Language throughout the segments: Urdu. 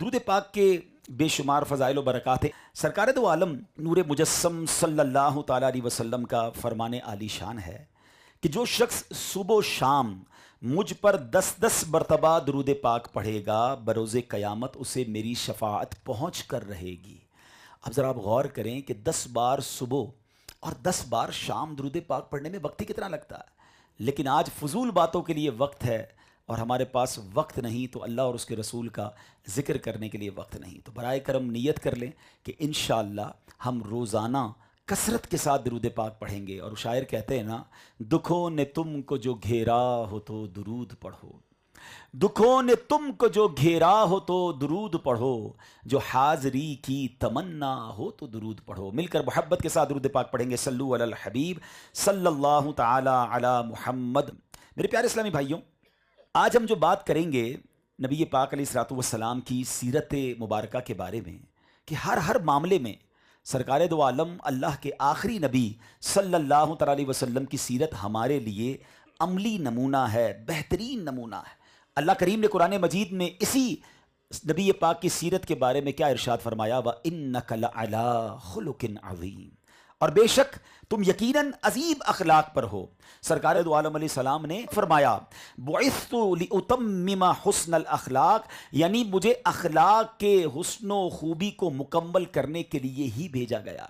درود پاک کے بے شمار فضائل و برکات ہیں۔ سرکار دو عالم نور مجسم صلی اللہ تعالیٰ علیہ وسلم کا فرمان عالی شان ہے کہ جو شخص صبح و شام مجھ پر 10 مرتبہ درود پاک پڑھے گا بروز قیامت اسے میری شفاعت پہنچ کر رہے گی۔ اب ذرا آپ غور کریں کہ 10 بار صبح اور 10 بار شام درود پاک پڑھنے میں وقت ہی کتنا لگتا ہے، لیکن آج فضول باتوں کے لیے وقت ہے اور ہمارے پاس وقت نہیں، تو اللہ اور اس کے رسول کا ذکر کرنے کے لیے وقت نہیں۔ تو برائے کرم نیت کر لیں کہ انشاءاللہ ہم روزانہ کثرت کے ساتھ درود پاک پڑھیں گے۔ اور شاعر کہتے ہیں نا، دکھوں نے تم کو جو گھیرا ہو تو درود پڑھو، دکھوں نے تم کو جو گھیرا ہو تو درود پڑھو، جو حاضری کی تمنا ہو تو درود پڑھو۔ مل کر محبت کے ساتھ درود پاک پڑھیں گے۔ صلو علی الحبیب صلی اللہ تعالی علی محمد۔ میرے پیارے اسلامی بھائیوں، آج ہم جو بات کریں گے نبی پاک علیہ الصلوۃ والسلام کی سیرت مبارکہ کے بارے میں، کہ ہر معاملے میں سرکار دو عالم اللہ کے آخری نبی صلی اللہ تعالی علیہ وسلم کی سیرت ہمارے لیے عملی نمونہ ہے، بہترین نمونہ ہے۔ اللہ کریم نے قرآن مجید میں اسی نبی پاک کی سیرت کے بارے میں کیا ارشاد فرمایا؟ وَإِنَّكَ لَعَلَىٰ خُلُقٍ عَظِيمٍ، اور بے شک تم یقیناً عظیم اخلاق پر ہو۔ سرکار دو عالم علیہ السلام نے فرمایا بُعِثْتُ لِأُتَمِّمَ حُسْنَ الْأَخْلَاقِ، یعنی مجھے اخلاق کے حسن و خوبی کو مکمل کرنے کے لیے ہی بھیجا گیا۔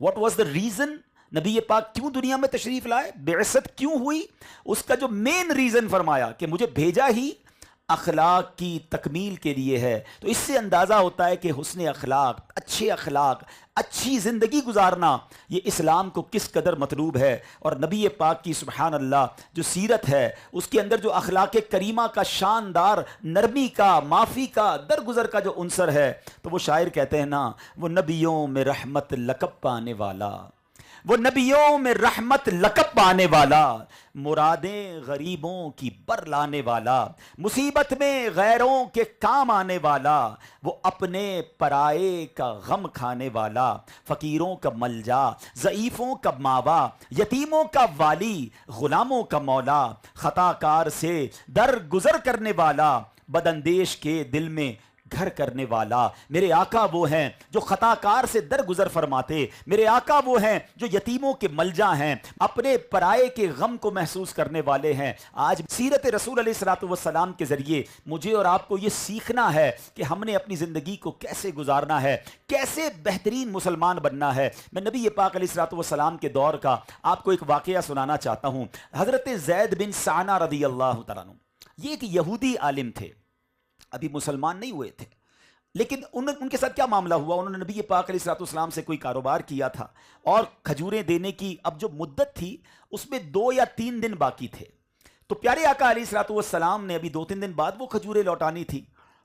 What was the reason؟ نبی پاک کیوں دنیا میں تشریف لائے، بعثت کیوں ہوئی؟ اس کا جو مین ریزن فرمایا کہ مجھے بھیجا ہی اخلاق کی تکمیل کے لیے ہے۔ تو اس سے اندازہ ہوتا ہے کہ حسن اخلاق، اچھے اچھی زندگی گزارنا یہ اسلام کو کس قدر مطلوب ہے۔ اور نبی پاک کی سبحان اللہ جو سیرت ہے، اس کے اندر جو اخلاق کریمہ کا شاندار نرمی کا، معافی کا، درگزر کا جو عنصر ہے، تو وہ شاعر کہتے ہیں نا، وہ نبیوں میں رحمت لقب پانے والا، وہ نبیوں میں رحمت لقب پانے والا، مرادیں غریبوں کی بر لانے والا، مصیبت میں غیروں کے کام آنے والا، وہ اپنے پرائے کا غم کھانے والا، فقیروں کا ملجا، ضعیفوں کا ماوا، یتیموں کا والی، غلاموں کا مولا، خطا کار سے در گزر کرنے والا، بداندیش کے دل میں گھر کرنے والا۔ میرے آقا وہ ہیں جو خطا کار سے درگزر فرماتے، میرے آقا وہ ہیں جو یتیموں کے ملجا ہیں، اپنے پرائے کے غم کو محسوس کرنے والے ہیں۔ آج سیرت رسول علیہ الصلوۃ والسلام کے ذریعے مجھے اور آپ کو یہ سیکھنا ہے کہ ہم نے اپنی زندگی کو کیسے گزارنا ہے، کیسے بہترین مسلمان بننا ہے۔ میں نبی پاک علیہ الصلوۃ والسلام کے دور کا آپ کو ایک واقعہ سنانا چاہتا ہوں۔ حضرت زید بن ثانہ رضی اللہ تعالیٰ عنہ، یہ ایک یہودی عالم تھے، ابھی مسلمان نہیں ہوئے تھے، لیکن ان کے ساتھ کیا معاملہ ہوا؟ انہوں نے نبی پاک علیہ الصلوۃ والسلام سے کوئی کاروبار کیا تھا اور کھجوریں دینے کی اب جو مدت تھی اس میں 2 یا 3 دن باقی تھے، تو پیارے آقا علیہ الصلوۃ والسلام نے ابھی 2-3 دن بعد وہ کھجوریں لوٹانی تھی۔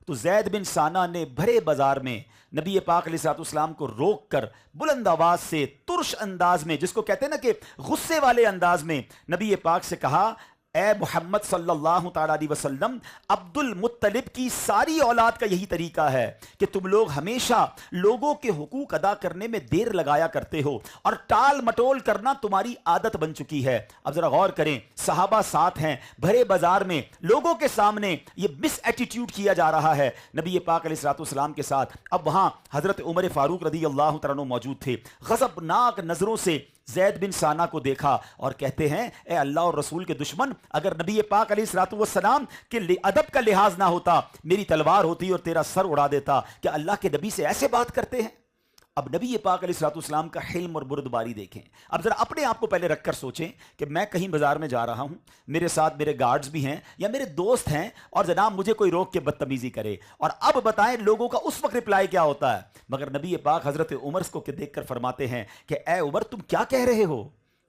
تو زید بن ثانہ نے بھرے بازار میں نبی پاک علیہ الصلوۃ والسلام کو روک کر بلند آواز سے ترش انداز میں، جس کو کہتے ہیں نا کہ غصے والے انداز میں، نبی پاک سے کہا، اے محمد صلی اللہ تعالیٰ علیہ وسلم، عبد المطلب کی ساری اولاد کا یہی طریقہ ہے کہ تم لوگ ہمیشہ لوگوں کے حقوق ادا کرنے میں دیر لگایا کرتے ہو اور ٹال مٹول کرنا تمہاری عادت بن چکی ہے۔ اب ذرا غور کریں، صحابہ ساتھ ہیں، بھرے بازار میں لوگوں کے سامنے یہ مس ایٹیٹیوڈ کیا جا رہا ہے نبی پاک علیہ الصلوۃ والسلام کے ساتھ۔ اب وہاں حضرت عمر فاروق رضی اللہ تعالیٰ عنہ موجود تھے، غضبناک نظروں سے زید بن ثانہ کو دیکھا اور کہتے ہیں، اے اللہ اور رسول کے دشمن، اگر نبی پاک علیہ الصلوۃ والسلام کے ادب کا لحاظ نہ ہوتا، میری تلوار ہوتی اور تیرا سر اڑا دیتا۔ کہ اللہ کے نبی سے ایسے بات کرتے ہیں؟ اب نبی پاک علیہ الصلوۃ والسلام کا حلم اور بردباری دیکھیں۔ اب ذرا اپنے آپ کو پہلے رکھ کر سوچیں کہ میں کہیں بازار میں جا رہا ہوں، میرے ساتھ میرے گارڈز بھی ہیں یا میرے دوست ہیں، اور جناب مجھے کوئی روک کے بدتمیزی کرے، اور اب بتائیں لوگوں کا اس وقت رپلائی کیا ہوتا ہے؟ مگر نبی پاک حضرت عمر کو دیکھ کر فرماتے ہیں کہ اے عمر، تم کیا کہہ رہے ہو؟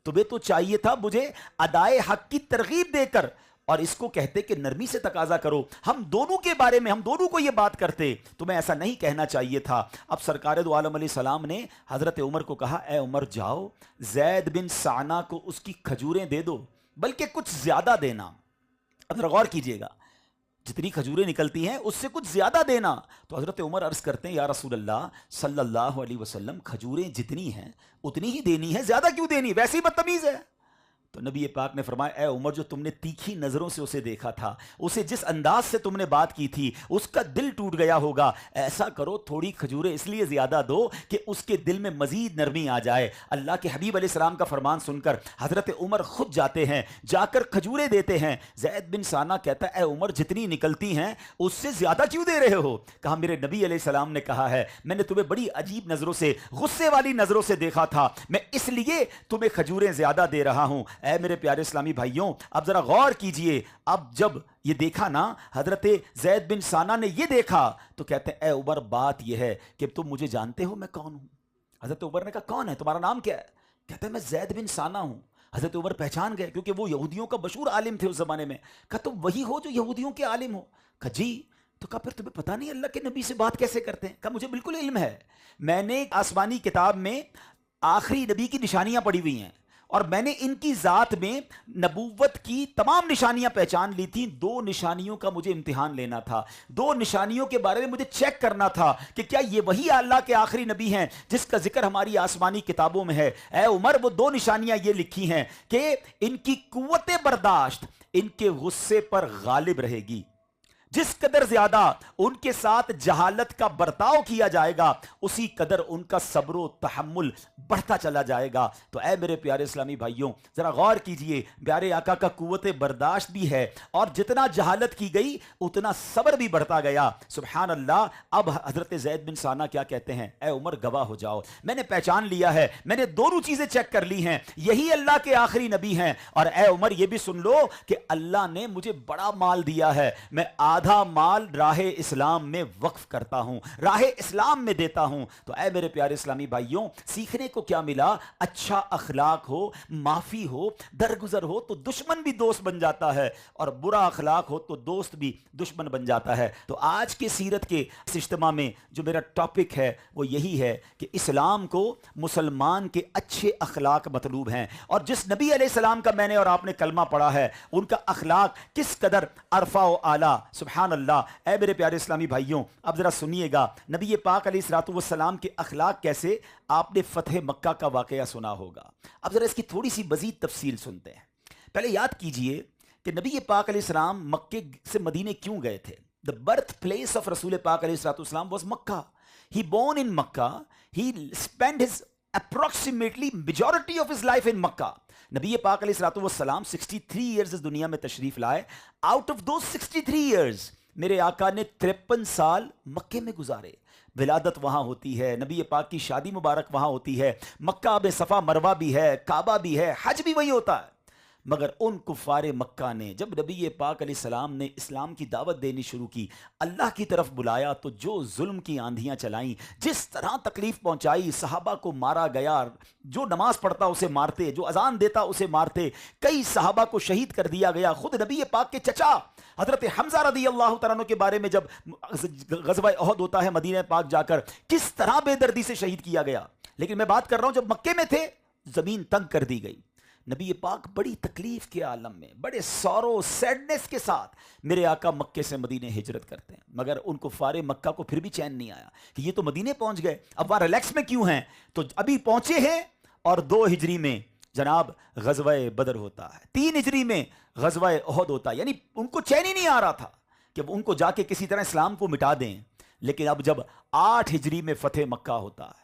تمہیں تو چاہیے تھا مجھے ادائے حق کی ترغیب دے کر، اور اس کو کہتے کہ نرمی سے تقاضا کرو، ہم دونوں کے بارے میں، ہم دونوں کو یہ بات کرتے، تمہیں ایسا نہیں کہنا چاہیے تھا۔ اب سرکار دو عالم علیہ السلام نے حضرت عمر کو کہا، اے عمر جاؤ، زید بن ثانہ کو اس کی کھجوریں دے دو، بلکہ کچھ زیادہ دینا۔ اب ذرا غور کیجئے گا، جتنی کھجوریں نکلتی ہیں اس سے کچھ زیادہ دینا۔ تو حضرت عمر عرض کرتے ہیں، یا رسول اللہ صلی اللہ علیہ وسلم، کھجوریں جتنی ہیں اتنی ہی دینی ہے، زیادہ کیوں دینی؟ ویسے ہی بدتمیز ہے۔ تو نبی پاک نے فرمایا اے عمر جو تم نے تیکھی نظروں سے اسے دیکھا تھا, اسے جس انداز سے تم نے بات کی تھی اس کا دل ٹوٹ گیا ہوگا, ایسا کرو تھوڑی کھجوریں اس لیے زیادہ دو کہ اس کے دل میں مزید نرمی آ جائے. اللہ کے حبیب علیہ السلام کا فرمان سن کر حضرت عمر خود جاتے ہیں, جا کر کھجوریں دیتے ہیں. زید بن ثانہ کہتا ہے اے عمر جتنی نکلتی ہیں اس سے زیادہ کیوں دے رہے ہو؟ کہا میرے نبی علیہ السلام نے کہا ہے میں نے تمہیں بڑی عجیب نظروں سے, غصے والی نظروں سے دیکھا تھا, میں اس لیے تمہیں کھجوریں زیادہ دے رہا ہوں. اے میرے پیارے اسلامی بھائیوں اب ذرا غور کیجئے, اب جب یہ دیکھا نا حضرت زید بن ثانہ نے یہ دیکھا تو کہتے ہیں اے عمر بات یہ ہے کہ تم مجھے جانتے ہو میں کون ہوں؟ حضرت عمر نے کہا کون ہے, تمہارا نام کیا ہے؟ کہتے ہیں میں زید بن ثانہ ہوں. حضرت عمر پہچان گئے کیونکہ وہ یہودیوں کا مشہور عالم تھے اس زمانے میں. کہا تم وہی ہو جو یہودیوں کے عالم ہو؟ کہا جی. تو کہا پھر تمہیں پتہ نہیں اللہ کے نبی سے بات کیسے کرتے ہیں؟ کہا مجھے بالکل علم ہے, میں نے آسمانی کتاب میں آخری نبی کی نشانیاں پڑھی ہوئی ہیں اور میں نے ان کی ذات میں نبوت کی تمام نشانیاں پہچان لی تھیں. 2 نشانیوں کا مجھے امتحان لینا تھا, 2 نشانیوں کے بارے میں مجھے چیک کرنا تھا کہ کیا یہ وہی اللہ کے آخری نبی ہیں جس کا ذکر ہماری آسمانی کتابوں میں ہے. اے عمر وہ 2 نشانیاں یہ لکھی ہیں کہ ان کی قوت برداشت ان کے غصے پر غالب رہے گی, جس قدر زیادہ ان کے ساتھ جہالت کا برتاؤ کیا جائے گا اسی قدر ان کا صبر و تحمل بڑھتا چلا جائے گا. تو اے میرے پیارے اسلامی بھائیوں ذرا غور کیجئے, پیارے آقا کا قوت برداشت بھی ہے اور جتنا جہالت کی گئی اتنا صبر بھی بڑھتا گیا. سبحان اللہ. اب حضرت زید بن ثانہ کیا کہتے ہیں, اے عمر گواہ ہو جاؤ, میں نے پہچان لیا ہے, میں نے دونوں چیزیں چیک کر لی ہیں, یہی اللہ کے آخری نبی ہیں. اور اے عمر یہ بھی سن لو کہ اللہ نے مجھے بڑا مال دیا ہے, میں آدھا مال راہ اسلام میں وقف کرتا ہوں, راہ اسلام میں دیتا ہوں. تو اے میرے پیارے اسلامی بھائیوں سیکھنے کو کیا ملا؟ اچھا اخلاق ہو, معافی ہو, درگزر ہو تو دشمن بھی دوست بن جاتا ہے اور برا اخلاق ہو تو دوست بھی دشمن بن جاتا ہے. تو آج کے سیرت کے اس اجتماع میں جو میرا ٹاپک ہے وہ یہی ہے کہ اسلام کو مسلمان کے اچھے اخلاق مطلوب ہیں, اور جس نبی علیہ السلام کا میں نے اور آپ نے کلمہ پڑھا ہے ان کا اخلاق کس قدر عرفہ و اعلیٰ. سبحان اللہ. اے میرے پیارے اسلامی بھائیوں اب ذرا سنیے گا, نبی پاک علیہ الصلوۃ والسلام کے اخلاق کیسے. آپ نے فتح مکہ کا واقعہ سنا ہوگا, اب ذرا اس کی تھوڑی سی مزید تفصیل سنتے ہیں. پہلے یاد کیجئے کہ نبی پاک علیہ السلام مکے سے مدینے کیوں گئے تھے. The birth place of رسول پاک علیہ الصلوۃ والسلام was Makkah. He born in Makkah. He spent his approximately majority of his life in Makkah. نبی پاک علیہ الصلوۃ والسلام 63 years اس دنیا میں تشریف لائے. Out of those 63 years میرے آقا نے 53 سال مکے میں گزارے. ولادت وہاں ہوتی ہے, نبی پاک کی شادی مبارک وہاں ہوتی ہے, مکہ میں صفا مروہ بھی ہے, کعبہ بھی ہے, حج بھی وہی ہوتا ہے. مگر ان کفار مکہ نے جب نبی پاک علیہ السلام نے اسلام کی دعوت دینی شروع کی, اللہ کی طرف بلایا, تو جو ظلم کی آندھیاں چلائیں, جس طرح تکلیف پہنچائی, صحابہ کو مارا گیا, جو نماز پڑھتا اسے مارتے, جو اذان دیتا اسے مارتے, کئی صحابہ کو شہید کر دیا گیا. خود نبی پاک کے چچا حضرت حمزہ رضی اللہ تعالیٰ عنہ کے بارے میں جب غزوہ احد ہوتا ہے مدینہ پاک جا کر, کس طرح بے دردی سے شہید کیا گیا. لیکن میں بات کر رہا ہوں جب مکے میں تھے زمین تنگ کر دی گئی. نبی پاک بڑی تکلیف کے عالم میں, بڑے سورو سیڈنس کے ساتھ میرے آقا مکے سے مدینے ہجرت کرتے ہیں. مگر ان کفار مکہ کو پھر بھی چین نہیں آیا کہ یہ تو مدینے پہنچ گئے, اب وہ ریلیکس میں کیوں ہیں. تو ابھی پہنچے ہیں اور 2 ہجری میں جناب غزوہ بدر ہوتا ہے, 3 ہجری میں غزوہ احد ہوتا ہے. یعنی ان کو چین ہی نہیں آ رہا تھا کہ ان کو جا کے کسی طرح اسلام کو مٹا دیں. لیکن اب جب 8 ہجری میں فتح مکہ ہوتا ہے,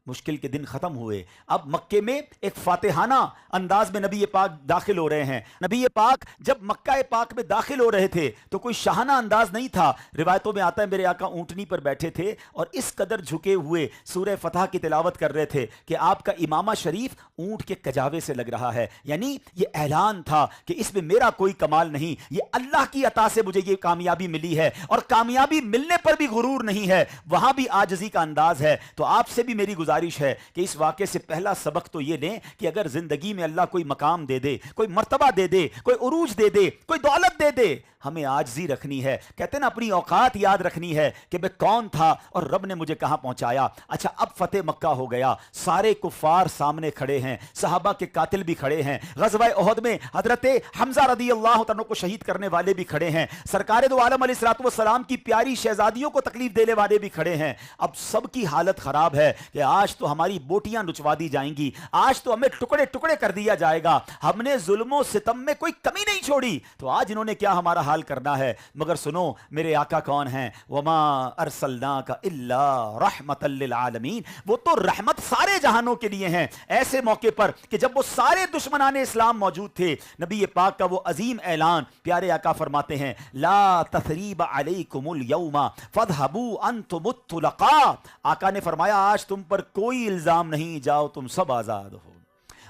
مشکل کے دن ختم ہوئے, اب مکے میں ایک فاتحانہ انداز میں نبی پاک داخل ہو رہے ہیں. نبی پاک جب مکہ پاک میں داخل ہو رہے تھے تو کوئی شاہانہ انداز نہیں تھا. روایتوں میں آتا ہے میرے آقا اونٹنی پر بیٹھے تھے اور اس قدر جھکے ہوئے سورہ فتح کی تلاوت کر رہے تھے کہ آپ کا امامہ شریف اونٹ کے کجاوے سے لگ رہا ہے. یعنی یہ اعلان تھا کہ اس میں میرا کوئی کمال نہیں, یہ اللہ کی عطا سے مجھے یہ کامیابی ملی ہے, اور کامیابی ملنے پر بھی غرور نہیں ہے, وہاں بھی عاجزی کا انداز ہے. تو آپ سے بھی میری گزارش ہے کہ اس واقعے سے پہلا سبق تو یہ لیں کہ اگر زندگی میں اللہ کوئی مقام دے دے, کوئی مرتبہ دے دے, کوئی عروج دے دے, کوئی دولت دے دے, ہمیں عاجزی رکھنی ہے. کہتے ہیں نا اپنی اوقات یاد رکھنی ہے کہ میں کون تھا اور رب نے مجھے کہاں پہنچایا. اچھا اب فتح مکہ ہو گیا, سارے کفار سامنے کھڑے ہیں, صحابہ کے قاتل بھی کھڑے ہیں, غزوہ احد میں حضرت حمزہ رضی اللہ عنہ کو شہید کرنے والے بھی کھڑے ہیں, سرکار دو عالم علیہ الصلوۃ والسلام کی پیاری شہزادیوں کو تکلیف دینے والے بھی کھڑے ہیں. اب سب کی حالت خراب ہے کہ آج آج تو ہماری بوٹیاں نچوا دی جائیں گی, آج تو ہمیں ٹکڑے ٹکڑے کر دیا جائے گا, ہم نے ظلم و ستم میں کوئی کمی نہیں چھوڑی. تو آج انہوں نے کیا ہمارا حال کرنا ہے. مگر سنو میرے آقا کون ہیں, وما ارسلناک الا رحمت للعالمین, وہ تو رحمت سارے جہانوں کے لیے ہیں. ایسے موقع پر کہ جب وہ سارے دشمنان اسلام موجود تھے, نبی پاک کا وہ عظیم اعلان, پیارے آقا فرماتے ہیں لا تثریب علیکم الیوم فاذهبوا انتم الطلقاء. آقا نے فرمایا آج تم پر کوئی الزام نہیں, جاؤ تم سب آزاد ہو.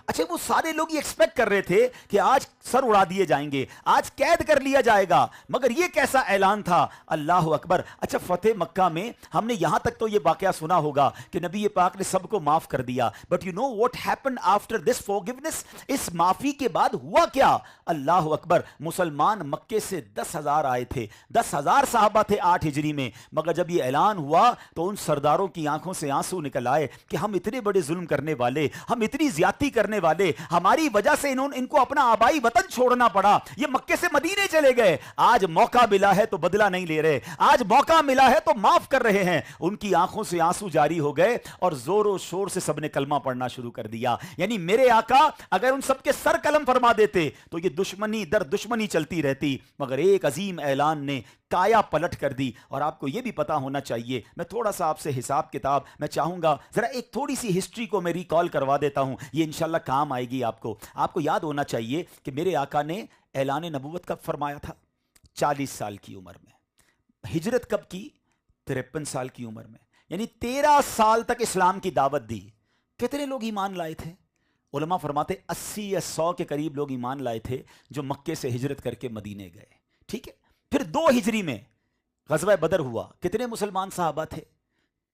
اچھا وہ سارے لوگ یہ ایکسپیکٹ کر رہے تھے کہ آج سر اڑا دیے جائیں گے, آج قید کر لیا جائے گا, مگر یہ کیسا اعلان تھا, اللہ اکبر. اچھا فتح مکہ میں ہم نے یہاں تک تو یہ واقعہ سنا ہوگا کہ نبی پاک نے سب کو معاف کر دیا, but you know what happened after this forgiveness, اس معافی کے بعد ہوا کیا. اللہ اکبر. مسلمان مکے سے 10,000 آئے تھے, 10,000 صحابہ تھے 8 ہجری میں, مگر جب یہ اعلان ہوا تو ان سرداروں کی آنکھوں سے آنسو نکل آئے کہ ہم اتنے بڑے ظلم کرنے والے, ہم اتنی زیادتی کرنے والے, ہماری وجہ سے ان کو اپنا آبائی وطن چھوڑنا پڑا, یہ مکے سے مدینے چلے گئے. آج موقع ملا ہے تو بدلہ نہیں لے رہے, آج موقع ملا ہے تو معاف کر رہے ہیں. ان کی آنکھوں سے آنسو جاری ہو گئے اور زور و شور سے سب نے کلمہ پڑھنا شروع کر دیا. یعنی میرے آقا اگر ان سب کے سر قلم فرما دیتے تو یہ دشمنی در دشمنی چلتی رہتی, مگر ایک عظیم اعلان نے کایا پلٹ کر دی. اور آپ کو یہ بھی پتا ہونا چاہیے, میں تھوڑا سا آپ سے حساب کتاب میں چاہوں گا, ذرا ایک تھوڑی سی ہسٹری کو میں ریکال کروا دیتا ہوں, یہ انشاءاللہ کام آئے گی آپ کو. آپ کو یاد ہونا چاہیے کہ میرے آقا نے اعلان نبوت کب فرمایا تھا, 40 سال کی عمر میں. ہجرت کب کی, 53 سال کی عمر میں, یعنی 13 سال تک اسلام کی دعوت دی. کتنے لوگ ایمان لائے تھے؟ علماء فرماتے 80 یا 100 کے قریب لوگ ایمان لائے تھے جو مکے سے ہجرت کر کے مدینے گئے. ٹھیک ہے, پھر 2 ہجری میں غزوہ بدر ہوا, کتنے مسلمان صحابہ تھے؟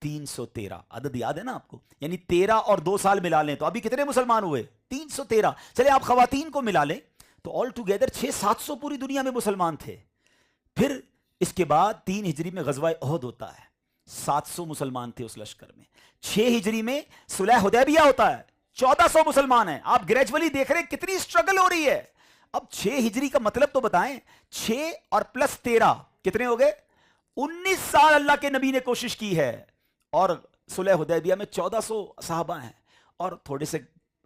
313. عدد یاد ہے نا آپ کو, یعنی 13 اور 2 سال ملا لیں تو ابھی کتنے مسلمان ہوئے؟ 313. چلے آپ خواتین کو ملا لیں تو آل ٹوگیدر 600-700 پوری دنیا میں مسلمان تھے. پھر اس کے بعد 3 ہجری میں غزوہ احد ہوتا ہے, 700 مسلمان تھے اس لشکر میں. 6 ہجری میں صلح حدیبیہ ہوتا ہے, 1400 مسلمان ہیں. آپ گریجولی دیکھ رہے ہیں کتنی سٹرگل ہو رہی ہے. اب 6 ہجری کا مطلب تو بتائیں, 6 اور پلس 13 کتنے ہو گئے؟ 19 سال اللہ کے نبی نے کوشش کی ہے, اور صلح حدیبیہ میں 1400 صحابہ ہیں, اور تھوڑے سے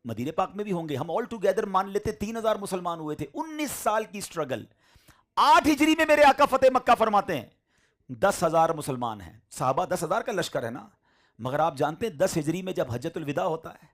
مدینے پاک میں بھی ہوں گے. ہم آل ٹوگیدر مان لیتے 3000 مسلمان ہوئے تھے. 19 سال کی سٹرگل. 8 ہجری میں میرے آقا فتح مکہ فرماتے ہیں 10,000 مسلمان ہیں. صحابہ 10,000 کا لشکر ہے نا, مگر آپ جانتے ہیں 10 ہجری میں جب حجۃ الوداع ہوتا ہے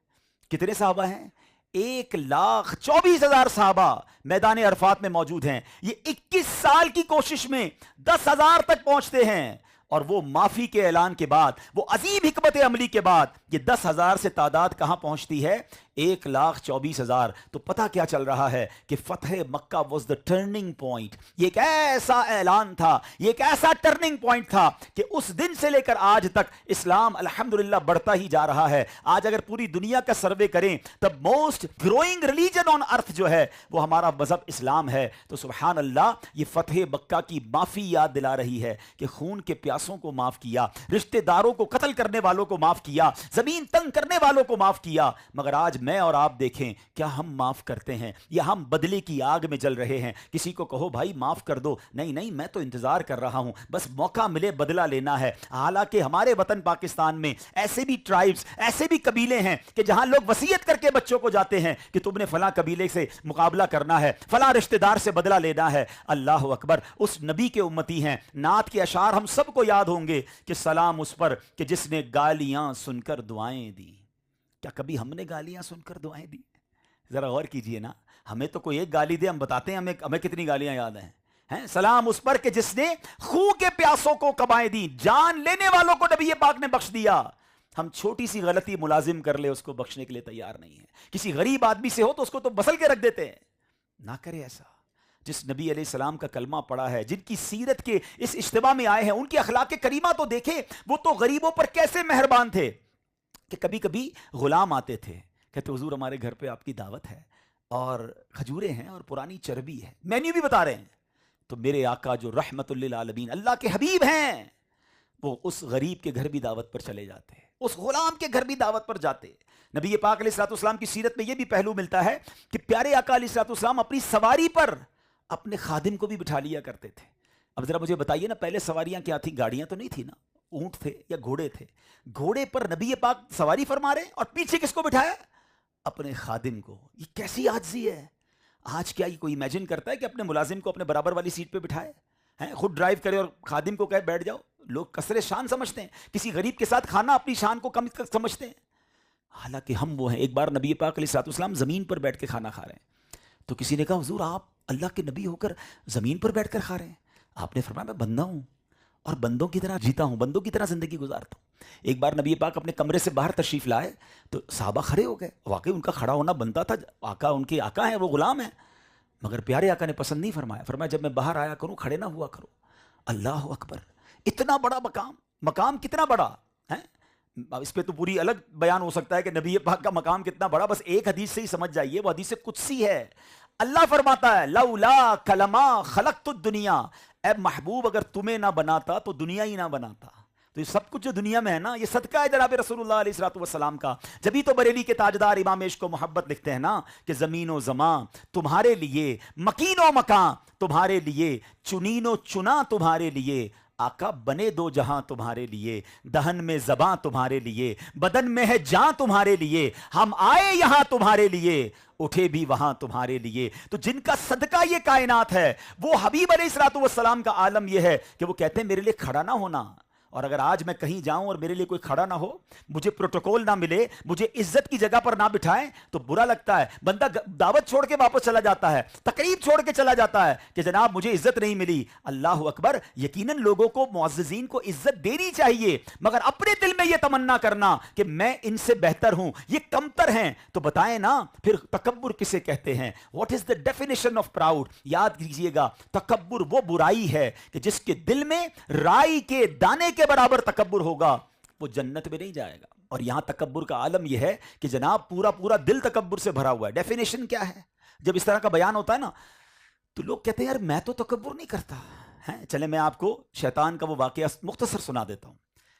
کتنے صحابہ ہیں؟ 1,24,000 صحابہ میدان عرفات میں موجود ہیں. یہ 21 سال کی کوشش میں 10,000 تک پہنچتے ہیں, اور وہ معافی کے اعلان کے بعد, وہ عظیم حکمت عملی کے بعد یہ 10,000 سے تعداد کہاں پہنچتی ہے؟ 1,24,000. تو پتہ کیا چل رہا ہے کہ فتح مکہ واز دا ٹرننگ پوائنٹ. یہ ایک ایسا اعلان تھا, یہ ایک ایسا ٹرننگ پوائنٹ تھا کہ اس دن سے لے کر آج تک اسلام الحمدللہ بڑھتا ہی جا رہا ہے. آج اگر پوری دنیا کا سروے کریں تب موسٹ گروئنگ ریلیجن آن ارتھ جو ہے وہ ہمارا مذہب اسلام ہے. تو سبحان اللہ, یہ فتح مکہ کی معافی یاد دلا رہی ہے کہ خون کے پیاسوں کو معاف کیا, رشتہ داروں کو قتل کرنے والوں کو معاف کیا, زمین تنگ کرنے والوں کو معاف کیا. مگر آج میں اور آپ دیکھیں کیا ہم معاف کرتے ہیں یا ہم بدلے کی آگ میں جل رہے ہیں؟ کسی کو کہو بھائی معاف کر دو, نہیں نہیں میں تو انتظار کر رہا ہوں, بس موقع ملے بدلہ لینا ہے. حالانکہ ہمارے وطن پاکستان میں ایسے بھی ٹرائبز, ایسے بھی قبیلے ہیں کہ جہاں لوگ وصیت کر کے بچوں کو جاتے ہیں کہ تم نے فلاں قبیلے سے مقابلہ کرنا ہے, فلاں رشتہ دار سے بدلہ لینا ہے. اللہ اکبر. اس نبی کے امتی ہیں. نعت کے اشعار ہم سب کو یاد ہوں گے کہ سلام اس پر کہ جس نے گالیاں سن کر دعائیں دی. کیا کبھی ہم نے گالیاں سن کر دعائیں دی؟ ذرا غور کیجئے نا, ہمیں تو کوئی ایک گالی دے ہم بتاتے ہیں ہمیں کتنی گالیاں یاد ہیں. سلام اس پر کہ جس نے خون کے پیاسوں کو قبائیں دی, جان لینے والوں کو نبی پاک نے بخش دیا. ہم چھوٹی سی غلطی ملازم کر لے اس کو بخشنے کے لیے تیار نہیں ہیں. کسی غریب آدمی سے ہو تو اس کو تو بسل کے رکھ دیتے ہیں. نہ کرے ایسا. جس نبی علیہ السلام کا کلمہ پڑھا ہے, جن کی سیرت کے اس اجتماع میں آئے ہیں, ان کی اخلاق کریمہ تو دیکھیں. وہ تو غریبوں پر کیسے مہربان تھے کہ کبھی کبھی غلام آتے تھے, کہتے حضور ہمارے گھر پہ آپ کی دعوت ہے اور کھجورے ہیں اور پرانی چربی ہے, مینیو بھی بتا رہے ہیں. تو میرے آقا جو رحمت للعالمین اللہ کے حبیب ہیں, وہ اس غریب کے گھر بھی دعوت پر چلے جاتے, اس غلام کے گھر بھی دعوت پر جاتے. نبی پاک علیہ الصلوۃ والسلام کی سیرت میں یہ بھی پہلو ملتا ہے کہ پیارے آقا علیہ الصلوۃ والسلام اپنی سواری پر اپنے خادم کو بھی بٹھا لیا کرتے تھے. اب ذرا مجھے بتائیے نا, پہلے سواریاں کیا تھیں؟ گاڑیاں تو نہیں تھی نا, اونٹ تھے یا گھوڑے تھے. گھوڑے پر نبی پاک سواری فرما رہے ہیں اور پیچھے کس کو بٹھایا؟ اپنے خادم کو. یہ کیسی عاجزی ہے. آج کیا یہ کوئی امیجن کرتا ہے کہ اپنے ملازم کو اپنے برابر والی سیٹ پہ بٹھائے ہیں, خود ڈرائیو کرے اور خادم کو کہے بیٹھ جاؤ؟ لوگ کثر شان سمجھتے ہیں, کسی غریب کے ساتھ کھانا اپنی شان کو کم سمجھتے ہیں, حالانکہ ہم وہ ہیں. ایک بار نبی پاک علیہ الصلوۃ والسلام زمین پر بیٹھ کے کھانا کھا رہے ہیں, تو کسی نے کہا حضور آپ اللہ کے نبی ہو کر زمین پر بیٹھ کر کھا رہے ہیں؟ آپ نے فرمایا میں بندہ ہوں اور بندوں کی طرح جیتا ہوں, بندوں کی طرح زندگی گزارتا ہوں. ایک بار نبی پاک اپنے کمرے سے باہر تشریف لائے تو صحابہ کھڑے ہو گئے. واقعی ان کا کھڑا ہونا بنتا تھا, آقا ان کے آقا ہیں, وہ غلام ہیں, مگر پیارے آقا نے پسند نہیں فرمایا. فرمایا جب میں باہر آیا کروں کھڑے نہ ہوا کرو. اللہ اکبر, اتنا بڑا مقام, مقام کتنا بڑا ہے. اس پہ تو پوری الگ بیان ہو سکتا ہے کہ نبی پاک کا مقام کتنا بڑا, بس ایک حدیث سے ہی سمجھ جائیے, وہ حدیث قدسی ہے. اللہ فرماتا ہے لولا کلمہ خلقت الدنیا, اے محبوب اگر تمہیں نہ بناتا تو دنیا ہی نہ بناتا. تو یہ سب کچھ جو دنیا میں ہے نا, یہ صدقہ ہے جناب رسول اللہ علیہ الصلوۃ والسلام کا. جبھی تو بریلی کے تاجدار امام عشق و محبت لکھتے ہیں نا کہ زمین و زمان تمہارے لیے, مکین و مکان تمہارے لیے, چنین و چنا تمہارے لیے, آقا بنے دو جہاں تمہارے لیے, دہن میں زباں تمہارے لیے, بدن میں ہے جاں تمہارے لیے, ہم آئے یہاں تمہارے لیے, اٹھے بھی وہاں تمہارے لیے. تو جن کا صدقہ یہ کائنات ہے وہ حبیب علیہ الصلوۃ والسلام کا عالم یہ ہے کہ وہ کہتے ہیں میرے لیے کھڑا نہ ہونا. اور اگر آج میں کہیں جاؤں اور میرے لیے کوئی کھڑا نہ ہو, مجھے پروٹوکول نہ ملے, مجھے عزت کی جگہ پر نہ بٹھائیں, تو برا لگتا ہے. بندہ دعوت چھوڑ کے واپس چلا جاتا ہے, تقریب چھوڑ کے چلا جاتا ہے کہ جناب مجھے عزت نہیں ملی. اللہ اکبر, یقیناً لوگوں کو, معززین کو عزت دینی چاہیے, مگر اپنے دل میں یہ تمنا کرنا کہ میں ان سے بہتر ہوں, یہ کمتر ہیں, تو بتائیں نا پھر تکبر کسے کہتے ہیں. What is the definition of proud? یاد کیجئے گا, تکبر وہ برائی ہے کہ جس کے دل میں رائی کے دانے کے برابر تکبر ہوگا, وہ جنت میں نہیں جائے گا. اور یہاں تکبر کا عالم یہ ہے کہ جناب پورا پورا دل تکبر سے بھرا ہوا ہے. ڈیفینیشن کیا ہے؟ جب اس طرح کا بیان ہوتا ہے نا تو لوگ کہتے ہیں یار میں تو تکبر نہیں کرتا. چلے میں آپ کو شیطان کا وہ واقعہ مختصر سنا دیتا ہوں.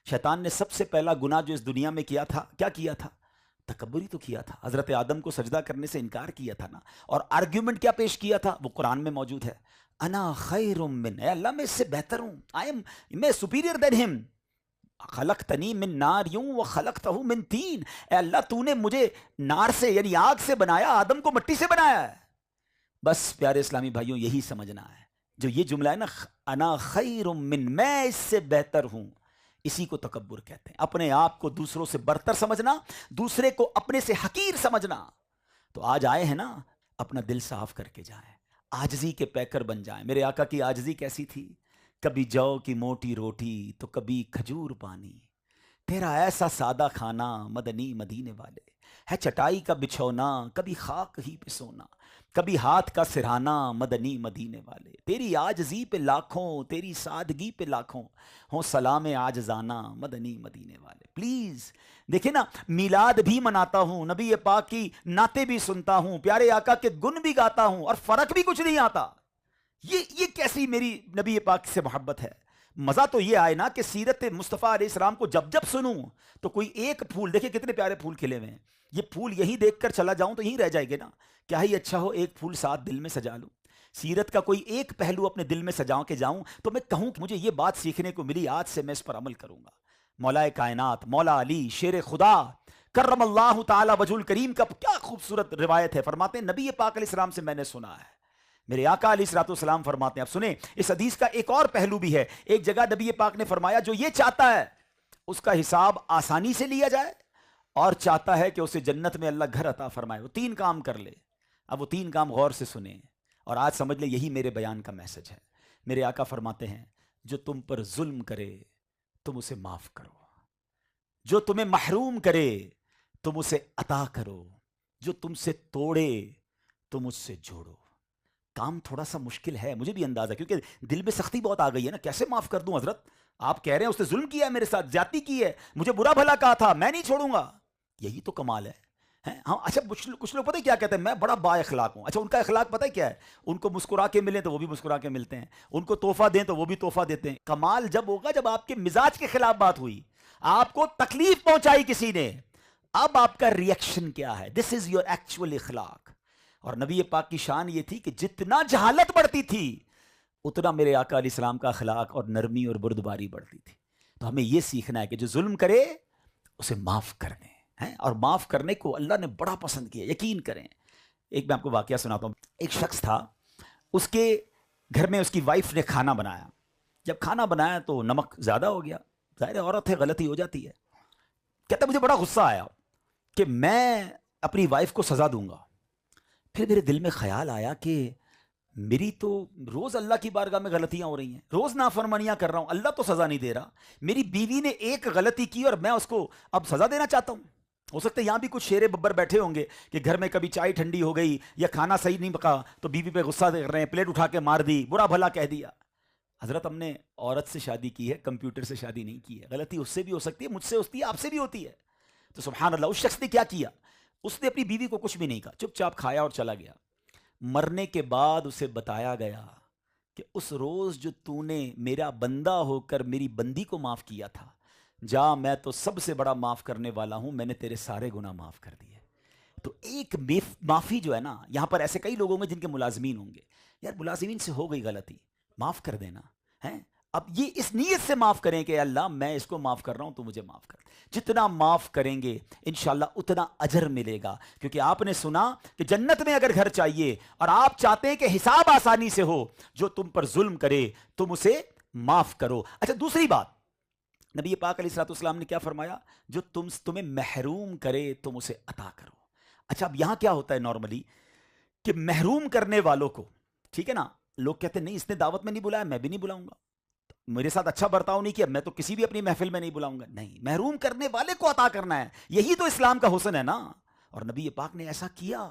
شیطان نے سب سے پہلا گناہ جو اس دنیا میں کیا تھا, کیا کیا تھا؟ تکبر ہی تو کیا تھا. حضرت آدم کو سجدہ کرنے سے انکار کیا تھا نا, اور آرگیومنٹ کیا پیش کیا تھا, وہ قرآن میں موجود ہے. انا خیر من, اے اللہ میں اس سے بہتر ہوں, میں سپیریئر دین ہم. خلقتنی من نار یوں و خلقتہ من تین, اے اللہ تو نے مجھے نار سے یعنی آگ سے بنایا, آدم کو مٹی سے بنایا ہے. بس پیارے اسلامی بھائیوں یہی سمجھنا ہے, جو یہ جملہ ہے نا انا خیر من, میں اس سے بہتر ہوں, اسی کو تکبر کہتے ہیں. اپنے آپ کو دوسروں سے برتر سمجھنا, دوسرے کو اپنے سے حقیر سمجھنا. تو آج آئے ہیں نا, اپنا دل صاف کر کے جائیں, عاجزی کے پیکر بن جائیں. میرے آقا کی عاجزی کیسی تھی؟ کبھی جو کی موٹی روٹی تو کبھی کھجور پانی, تیرا ایسا سادہ کھانا مدنی مدینے والے, ہے چٹائی کا بچھونا کبھی خاک ہی پہ سونا, کبھی ہاتھ کا سرہانا مدنی مدینے والے. تیری عاجزی پہ لاکھوں, تیری سادگی پہ لاکھوں, ہوں سلام عاجزانہ مدنی مدینے والے. پلیز دیکھیں نا, میلاد بھی مناتا ہوں, نبی پاک کی نعتیں بھی سنتا ہوں, پیارے آقا کے گن بھی گاتا ہوں, اور فرق بھی کچھ نہیں آتا. یہ کیسی میری نبی پاک سے محبت ہے. مزہ تو یہ آئے نا کہ سیرت مصطفیٰ علیہ السلام کو جب جب سنوں تو کوئی ایک پھول, دیکھیں کتنے پیارے پھول کھلے ہوئے ہیں, یہ پھول یہی دیکھ کر چلا جاؤں تو یہیں رہ جائے گے نا. کیا ہی اچھا ہو ایک پھول ساتھ دل میں سجا لوں, سیرت کا کوئی ایک پہلو اپنے دل میں سجاؤں کے جاؤں تو میں کہوں کہ مجھے یہ بات سیکھنے کو ملی, آج سے میں اس پر عمل کروں گا. مولا کائنات مولا علی شیر خدا کرم اللہ تعالی وجہ الکریم کا کیا خوبصورت روایت ہے. فرماتے ہیں نبی پاک علیہ السلام سے میں نے سنا ہے, میرے آقا علیہ الصلوۃ والسلام فرماتے ہیں. اب سنیں اس حدیث کا ایک اور پہلو بھی ہے. ایک جگہ نبی پاک نے فرمایا جو یہ چاہتا ہے اس کا حساب آسانی سے لیا جائے, اور چاہتا ہے کہ اسے جنت میں اللہ گھر عطا فرمائے, وہ تین کام کر لے. اب وہ تین کام غور سے سنیں اور آج سمجھ لیں یہی میرے بیان کا میسج ہے. میرے آقا فرماتے ہیں جو تم پر ظلم کرے تم اسے معاف کرو, جو تمہیں محروم کرے تم اسے عطا کرو, جو تم سے توڑے تم اس سے جوڑو. کام تھوڑا سا مشکل ہے, مجھے بھی اندازہ, کیونکہ دل میں سختی بہت آ گئی ہے نا. کیسے معاف کر دوں حضرت؟ آپ کہہ رہے ہیں اس نے ظلم کیا ہے میرے ساتھ, زیادتی کی ہے, مجھے برا بھلا کہا تھا, میں نہیں چھوڑوں گا. یہی تو کمال ہے. ہاں اچھا کچھ لوگ پتہ ہے کیا کہتے ہیں, میں بڑا با اخلاق ہوں. اچھا ان کا اخلاق پتہ ہے کیا ہے؟ ان کو مسکرا کے ملیں تو وہ بھی مسکرا کے ملتے ہیں, ان کو تحفہ دیں تو وہ بھی تحفہ دیتے ہیں. کمال جب ہوگا جب آپ کے مزاج کے خلاف بات ہوئی, آپ کو تکلیف پہنچائی کسی نے, اب آپ کا ریئیکشن کیا ہے؟ دس از یور ایکچوئل اخلاق. اور نبی پاک کی شان یہ تھی کہ جتنا جہالت بڑھتی تھی اتنا میرے آقا علیہ السلام کا اخلاق اور نرمی اور بردباری بڑھتی تھی. تو ہمیں یہ سیکھنا ہے کہ جو ظلم کرے اسے معاف کر دیں ہیں، اور معاف کرنے کو اللہ نے بڑا پسند کیا، یقین کریں۔ ایک میں آپ کو واقعہ سناتا ہوں۔ ایک شخص تھا، اس کے گھر میں اس کی وائف نے کھانا بنایا۔ جب کھانا بنایا تو نمک زیادہ ہو گیا، ظاہر ہے عورت ہے، غلطی ہو جاتی ہے۔ کہتا مجھے بڑا غصہ آیا کہ میں اپنی وائف کو سزا دوں گا۔ پھر میرے دل میں خیال آیا کہ میری تو روز اللہ کی بارگاہ میں غلطیاں ہو رہی ہیں، روز نافرمانیاں کر رہا ہوں، اللہ تو سزا نہیں دے رہا، میری بیوی نے ایک غلطی کی اور میں اس کو اب سزا دینا چاہتا ہوں۔ ہو سکتا ہے یہاں بھی کچھ شیر ببر بیٹھے ہوں گے کہ گھر میں کبھی چائے ٹھنڈی ہو گئی یا کھانا صحیح نہیں پکا تو بیوی پہ غصہ کر رہے ہیں، پلیٹ اٹھا کے مار دی، برا بھلا کہہ دیا۔ حضرت ہم نے عورت سے شادی کی ہے، کمپیوٹر سے شادی نہیں کی ہے، غلطی اس سے بھی ہو سکتی ہے، مجھ سے ہوتی ہے، آپ سے بھی ہوتی ہے۔ تو سبحان اللہ، اس شخص نے کیا کیا؟ اس نے اپنی بیوی کو کچھ بھی نہیں کہا، چپ چاپ کھایا اور چلا گیا۔ مرنے کے بعد اسے بتایا گیا کہ اس روز جو تو نے میرا بندہ ہو کر میری بندی کو معاف کیا تھا، جا میں تو سب سے بڑا معاف کرنے والا ہوں، میں نے تیرے سارے گناہ معاف کر دیے۔ تو ایک معافی جو ہے نا، یہاں پر ایسے کئی لوگ ہوں گے جن کے ملازمین ہوں گے، یار ملازمین سے ہو گئی غلطی، معاف کر دینا ہے۔ اب یہ اس نیت سے معاف کریں کہ اللہ میں اس کو معاف کر رہا ہوں، تو مجھے معاف کر۔ جتنا معاف کریں گے انشاءاللہ اتنا اجر ملے گا، کیونکہ آپ نے سنا کہ جنت میں اگر گھر چاہیے اور آپ چاہتے ہیں کہ حساب آسانی سے ہو، جو تم پر ظلم کرے تم اسے معاف کرو۔ اچھا دوسری بات، نبی پاک علیہ الصلوۃ والسلام نے کیا فرمایا؟ جو تمہیں محروم کرے تم اسے عطا کرو۔ اچھا اب یہاں کیا ہوتا ہے نارملی کہ محروم کرنے والوں کو، ٹھیک ہے نا، لوگ کہتے ہیں نہیں اس نے دعوت میں نہیں بلایا، میں بھی نہیں بلاؤں گا، میرے ساتھ اچھا برتاؤ نہیں کیا، میں تو کسی بھی اپنی محفل میں نہیں بلاؤں گا۔ نہیں، محروم کرنے والے کو عطا کرنا ہے، یہی تو اسلام کا حسن ہے نا۔ اور نبی پاک نے ایسا کیا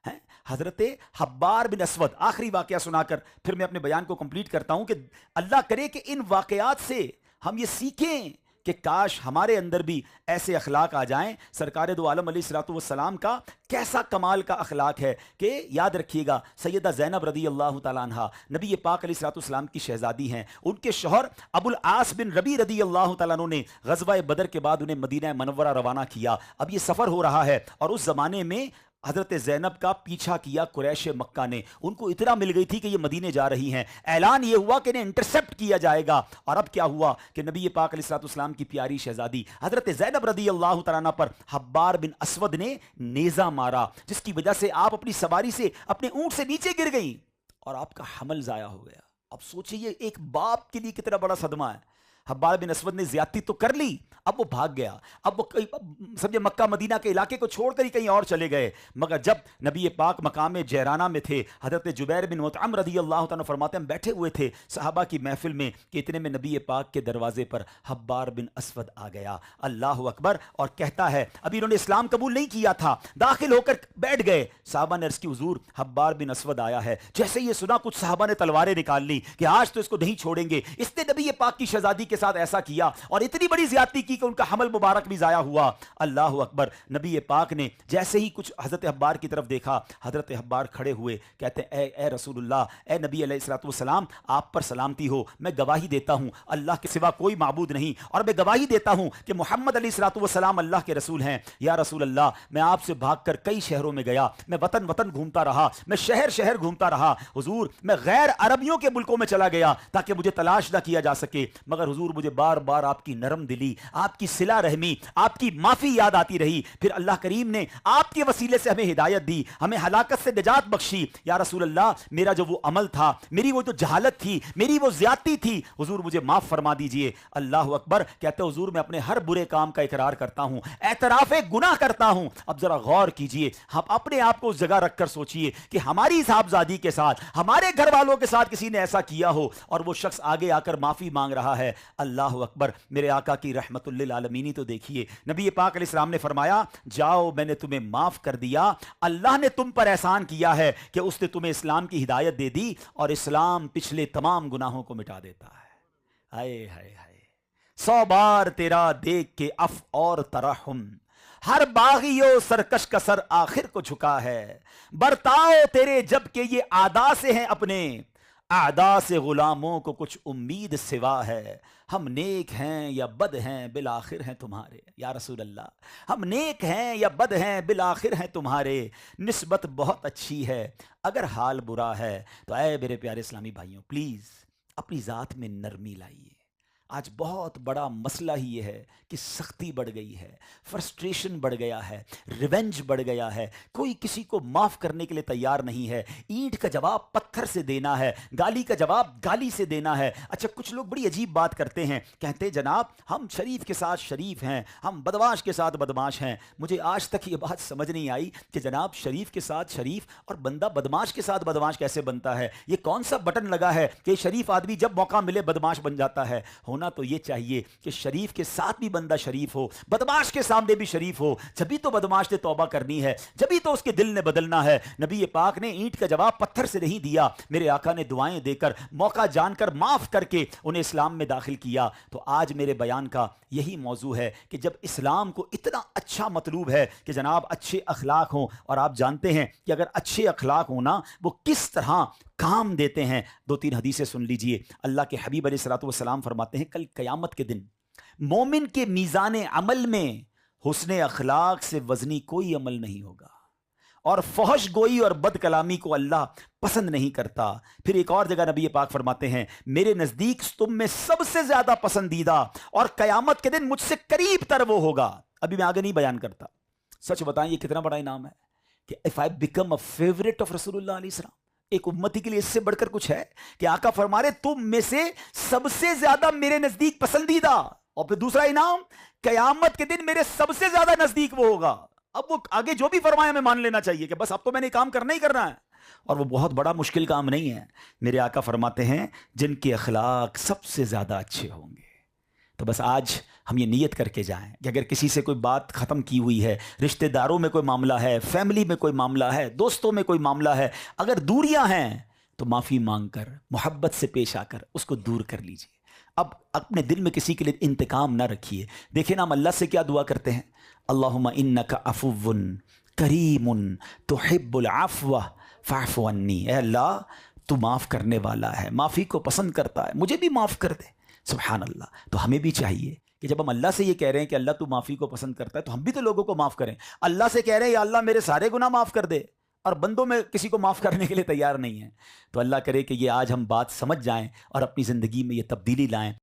ہے۔ حضرت حبار بن اسود، آخری واقعہ سنا کر پھر میں اپنے بیان کو کمپلیٹ کرتا ہوں کہ اللہ کرے کہ ان واقعات سے ہم یہ سیکھیں کہ کاش ہمارے اندر بھی ایسے اخلاق آ جائیں۔ سرکار دو عالم علیہ الصلوۃ والسلام کا کیسا کمال کا اخلاق ہے کہ یاد رکھیے گا، سیدہ زینب رضی اللہ تعالیٰ عنہ نبی پاک علیہ الصلوۃ والسلام کی شہزادی ہیں، ان کے شوہر ابو العاص بن ربی رضی اللہ تعالیٰ عنہ نے غزوہ بدر کے بعد انہیں مدینہ منورہ روانہ کیا۔ اب یہ سفر ہو رہا ہے اور اس زمانے میں حضرت زینب کا پیچھا کیا قریش مکہ نے، ان کو اطلاع مل گئی تھی کہ یہ مدینے جا رہی ہیں، اعلان یہ ہوا کہ انہیں انٹرسپٹ کیا جائے گا۔ اور اب کیا ہوا کہ نبی پاک علیہ الصلوۃ والسلام کی پیاری شہزادی حضرت زینب رضی اللہ تعالیٰ عنہ پر حبار بن اسود نے نیزہ مارا، جس کی وجہ سے آپ اپنی سواری سے اپنے اونٹ سے نیچے گر گئیں اور آپ کا حمل ضائع ہو گیا۔ اب سوچئے ایک باپ کے لیے کتنا بڑا صدمہ ہے۔ حبار بن اسود نے زیادتی تو کر لی، اب وہ بھاگ گیا، اب وہ سمجھے مکہ مدینہ کے علاقے کو چھوڑ کر ہی کہیں اور چلے گئے۔ مگر جب نبی پاک مقام جیرانہ میں تھے، حضرت جبیر بن مطعم رضی اللہ تعالیٰ فرماتے ہیں ہم بیٹھے ہوئے تھے صحابہ کی محفل میں کہ اتنے میں نبی پاک کے دروازے پر حبار بن اسود آ گیا، اللہ اکبر، اور کہتا ہے ابھی انہوں نے اسلام قبول نہیں کیا تھا، داخل ہو کر بیٹھ گئے۔ صحابہ نے عرض کی حضور حبار بن اسود آیا ہے۔ جیسے یہ سنا کچھ صحابہ نے تلواریں نکال لی کہ آج تو اس کو نہیں چھوڑیں گے، اس نے نبی پاک کی شہزادی کے ساتھ ایسا کیا اور اتنی بڑی زیادتی کی کہ ان کا حمل مبارک بھی ضائع ہوا۔ اللہ اکبر، نبی پاک نے جیسے ہی کچھ حضرت حبار کی طرف دیکھا، حضرت حبار کھڑے ہوئے، کہتے ہیں اے رسول اللہ، اے نبی علیہ الصلوۃ والسلام، آپ پر سلامتی ہو، میں گواہی دیتا ہوں اللہ کے سوا کوئی معبود نہیں، اور میں گواہی دیتا ہوں کہ محمد علیہ الصلوۃ والسلام اللہ کے رسول ہیں۔ یا رسول اللہ، میں آپ سے بھاگ کر کئی شہروں میں گیا، میں وطن وطن گھومتا رہا، میں شہر شہر گھومتا رہا، حضور میں غیر عربیوں کے ملکوں میں چلا گیا تاکہ مجھے تلاش نہ کیا جا سکے، مگر حضور مجھے بار بار آپ کی نرم دلی، آپ کی صلہ رحمی، آپ کی معافی یاد آتی رہی۔ پھر اللہ کریم نے آپ کے وسیلے سے ہمیں ہدایت دی، ہمیں ہلاکت سے نجات بخشی۔ یا رسول اللہ، میرا جو وہ عمل تھا، میری وہ جو جہالت تھی، میری وہ زیادتی تھی، حضور مجھے معاف فرما دیجئے۔ اللہ اکبر، کہتے حضور میں اپنے ہر برے کام کا اقرار کرتا ہوں، اعتراف گناہ کرتا ہوں۔ اب ذرا غور کیجئے، ہم اپنے آپ کو اس جگہ رکھ کر سوچئے کہ ہماری صاحبزادی کے ساتھ، ہمارے گھر والوں کے ساتھ کسی نے ایسا کیا ہو اور وہ شخص آگے آ کر معافی مانگ رہا ہے۔ اللہ اکبر، میرے آقا کی رحمت للعالمین تو دیکھیے، نبی پاک علیہ السلام نے فرمایا جاؤ میں نے تمہیں معاف کر دیا، اللہ نے تم پر احسان کیا ہے کہ اس نے تمہیں اسلام کی ہدایت دے دی، اور اسلام پچھلے تمام گناہوں کو مٹا دیتا ہے۔ ہائے ہائے ہائے، 100 بار تیرا دیکھ کے عفو اور ترحم، ہر باغی و سرکش کا سر آخر کو جھکا ہے، برتاؤ تیرے جب کہ یہ اعدا سے ہیں اپنے، اعدا سے غلاموں کو کچھ امید سوا ہے، ہم نیک ہیں یا بد ہیں بالآخر ہیں تمہارے۔ یا رسول اللہ، ہم نیک ہیں یا بد ہیں بالآخر ہیں تمہارے، نسبت بہت اچھی ہے اگر حال برا ہے۔ تو اے میرے پیارے اسلامی بھائیوں، پلیز اپنی ذات میں نرمی لائیے، آج بہت بڑا مسئلہ ہی یہ ہے کہ سختی بڑھ گئی ہے، فرسٹریشن بڑھ گیا ہے، ریونج بڑھ گیا ہے، کوئی کسی کو معاف کرنے کے لیے تیار نہیں ہے، اینٹ کا جواب پتھر سے دینا ہے، گالی کا جواب گالی سے دینا ہے۔ اچھا کچھ لوگ بڑی عجیب بات کرتے ہیں، کہتے ہیں جناب ہم شریف کے ساتھ شریف ہیں، ہم بدماش کے ساتھ بدماش ہیں۔ مجھے آج تک یہ بات سمجھ نہیں آئی کہ جناب شریف کے ساتھ شریف اور بندہ بدماش کے ساتھ بدماش کیسے بنتا ہے؟ یہ کون سا بٹن لگا ہے کہ شریف آدمی جب موقع ملے بدماش بن جاتا ہے؟ ہونا تو یہ چاہیے کہ شریف کے ساتھ بھی بندہ شریف ہو، بدماش کے سامنے بھی شریف ہو، جبھی تو بدماش نے توبہ کرنی ہے، جبھی تو اس کے دل نے بدلنا ہے۔ نبی پاک نے اینٹ کا جواب پتھر سے نہیں دیا، میرے آقا نے دعائیں دے کر، موقع جان کر، معاف کر کے انہیں اسلام میں داخل کیا۔ تو آج میرے بیان کا یہی موضوع ہے کہ جب اسلام کو اتنا اچھا مطلوب ہے کہ جناب اچھے اخلاق ہوں، اور آپ جانتے ہیں کہ اگر اچھے اخلاق ہونا وہ کس طرح کام دیتے ہیں، دو تین حدیثیں سن لیجئے۔ اللہ کے حبیب علیہ الصلوۃ والسلام فرماتے ہیں کل قیامت کے دن مومن کے میزان عمل میں حسن اخلاق سے وزنی کوئی عمل نہیں ہوگا، اور فحش گوئی اور بد کلامی کو اللہ پسند نہیں کرتا۔ پھر ایک اور جگہ نبی پاک فرماتے ہیں میرے نزدیک تم میں سب سے زیادہ پسندیدہ اور قیامت کے دن مجھ سے قریب تر وہ ہوگا۔ ابھی میں آگے نہیں بیان کرتا، سچ بتائیں یہ کتنا بڑا انعام ہے کہ if I become a favorite of رسول اللہ علیہ السلام۔ ایک امتی کے لیے اس سے بڑھ کر کچھ ہے کہ آقا فرما رہے تم میں سے سب سے زیادہ میرے نزدیک پسندیدہ، اور پھر دوسرا انعام قیامت کے دن میرے سب سے زیادہ نزدیک وہ ہوگا۔ اب وہ آگے جو بھی فرمایا ہمیں مان لینا چاہیے کہ بس اب تو میں نے کام کرنا ہی کرنا ہے، اور وہ بہت بڑا مشکل کام نہیں ہے۔ میرے آقا فرماتے ہیں جن کے اخلاق سب سے زیادہ اچھے ہوں گے۔ تو بس آج ہم یہ نیت کر کے جائیں کہ اگر کسی سے کوئی بات ختم کی ہوئی ہے، رشتہ داروں میں کوئی معاملہ ہے، فیملی میں کوئی معاملہ ہے، دوستوں میں کوئی معاملہ ہے، اگر دوریاں ہیں تو معافی مانگ کر، محبت سے پیش آ کر اس کو دور کر لیجئے۔ اب اپنے دل میں کسی کے لیے انتقام نہ رکھیے۔ دیکھیں نا ہم اللہ سے کیا دعا کرتے ہیں، اللہم انک عفو کریم تحب العفو فاعف عنی۔ اے اللہ تو معاف کرنے والا ہے، معافی کو پسند کرتا ہے، مجھے بھی معاف کر دے۔ سبحان اللہ۔ تو ہمیں بھی چاہیے کہ جب ہم اللہ سے یہ کہہ رہے ہیں کہ اللہ تو معافی کو پسند کرتا ہے، تو ہم بھی تو لوگوں کو معاف کریں۔ اللہ سے کہہ رہے ہیں یا اللہ میرے سارے گناہ معاف کر دے، اور بندوں میں کسی کو معاف کرنے کے لیے تیار نہیں ہے۔ تو اللہ کرے کہ یہ آج ہم بات سمجھ جائیں اور اپنی زندگی میں یہ تبدیلی لائیں۔